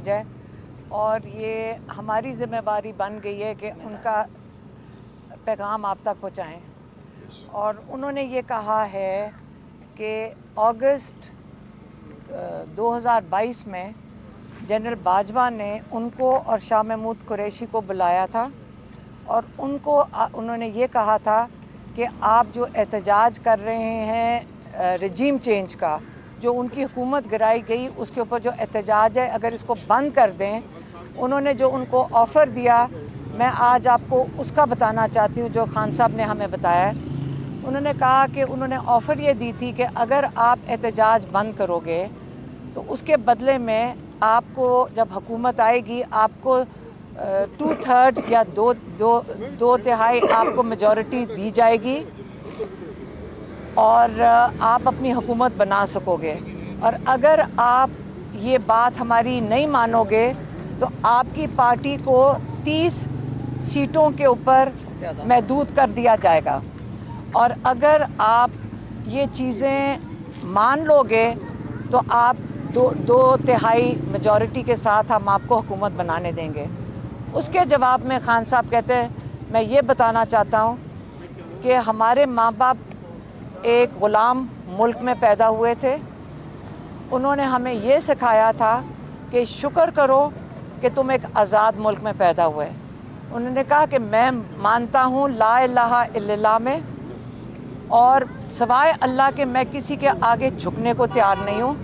जाए और ये हमारी ज़िम्मेवारी बन गई है कि उनका पैगाम आप तक पहुँचाएँ। और उन्होंने ये कहा है कि अगस्त 2022 में जनरल बाजवा ने उनको और शाह महमूद कुरैशी को बुलाया था और उन्होंने ये कहा था कि आप जो एहतजाज कर रहे हैं रजीम चेंज का, जो उनकी हुकूमत गिराई गई उसके ऊपर जो एहतजाज है, अगर इसको बंद कर दें। उन्होंने जो उनको ऑफ़र दिया, मैं आज आपको उसका बताना चाहती हूँ जो खान साहब ने हमें बताया। उन्होंने कहा कि उन्होंने ऑफ़र ये दी थी कि अगर आप एहतजाज बंद करोगे तो उसके बदले में आपको जब हुकूमत आएगी आपको 2/3 या दो तिहाई आपको मेजॉरिटी दी जाएगी और आप अपनी हुकूमत बना सकोगे। और अगर आप ये बात हमारी नहीं मानोगे तो आपकी पार्टी को 30 सीटों के ऊपर महदूद कर दिया जाएगा। और अगर आप ये चीज़ें मान लोगे तो आप दो तिहाई मेजॉरिटी के साथ हम आपको हुकूमत बनाने देंगे। उसके जवाब में खान साहब कहते हैं, मैं ये बताना चाहता हूँ कि हमारे माँ बाप एक ग़ुलाम मुल्क में पैदा हुए थे। उन्होंने हमें ये सिखाया था कि शुक्र करो कि तुम एक आज़ाद मुल्क में पैदा हुए। उन्होंने कहा कि मैं मानता हूँ ला इलाहा इल्लल्लाह में, और सिवाय अल्लाह के मैं किसी के आगे झुकने को तैयार नहीं हूँ।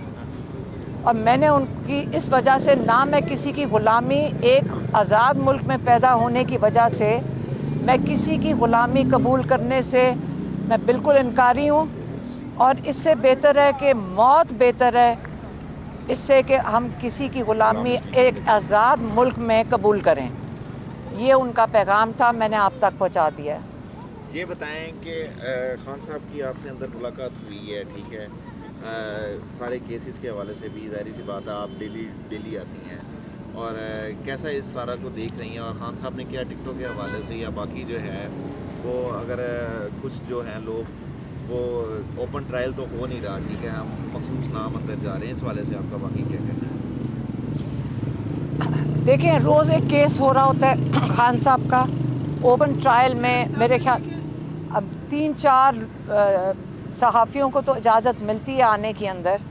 और मैंने उनकी इस वजह से, ना मैं किसी की ग़ुलामी, एक आज़ाद मुल्क में पैदा होने की वजह से मैं किसी की ग़ुलामी कबूल करने से मैं बिल्कुल इनकारी हूँ। और इससे बेहतर है कि मौत बेहतर है इससे कि हम किसी की ग़ुलामी एक आज़ाद मुल्क में कबूल करें। ये उनका पैगाम था, मैंने आप तक पहुँचा दिया है। ये बताएं कि खान साहब की आपसे अंदर मुलाकात हुई है, ठीक है, सारे केसेस के हवाले से भी ज़ाहिर सी बात है आप डेली आती हैं, और कैसा इस सारा को देख रही हैं, और खान साहब ने क्या टिकटों के हवाले से या बाकी जो है वो, अगर कुछ जो हैं लोग वो ओपन ट्रायल तो हो नहीं रहा, ठीक है, हम मखसूस नाम अंदर जा रहे हैं, इस वाले से आपका बाकी क्या कहना है? देखिए, रोज़ एक केस हो रहा होता है खान साहब का ओपन ट्रायल में। मेरे ख्याल अब 3-4 सहाफ़ियों को तो इजाज़त मिलती है आने की अंदर,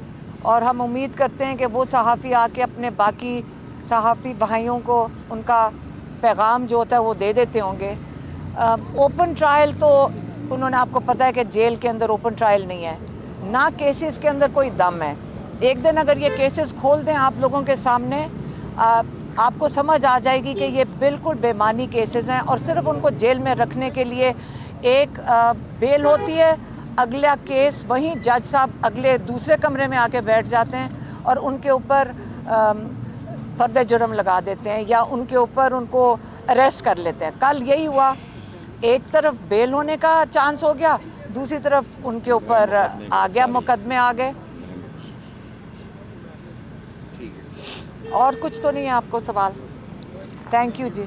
और हम उम्मीद करते हैं कि वो सहाफ़ी आके अपने बाकी सहाफ़ी भाइयों को उनका पैगाम जो होता है वो दे देते होंगे। ओपन ट्रायल तो उन्होंने, आपको पता है कि जेल के अंदर ओपन ट्रायल नहीं है, ना केसेस के अंदर कोई दम है। एक दिन अगर ये केसेस खोल दें आप लोगों के सामने, आपको समझ आ जाएगी कि ये बिल्कुल बेमानी केसेस हैं, और सिर्फ उनको जेल में रखने के लिए एक बेल होती है, अगला केस वहीं जज साहब अगले दूसरे कमरे में आके बैठ जाते हैं और उनके ऊपर फर्द जुर्म लगा देते हैं या उनके ऊपर उनको अरेस्ट कर लेते हैं। कल यही हुआ, एक तरफ बेल होने का चांस हो गया, दूसरी तरफ उनके ऊपर आ गया, मुकदमे आ गए। और कुछ तो नहीं है आपको सवाल? Thank you ji.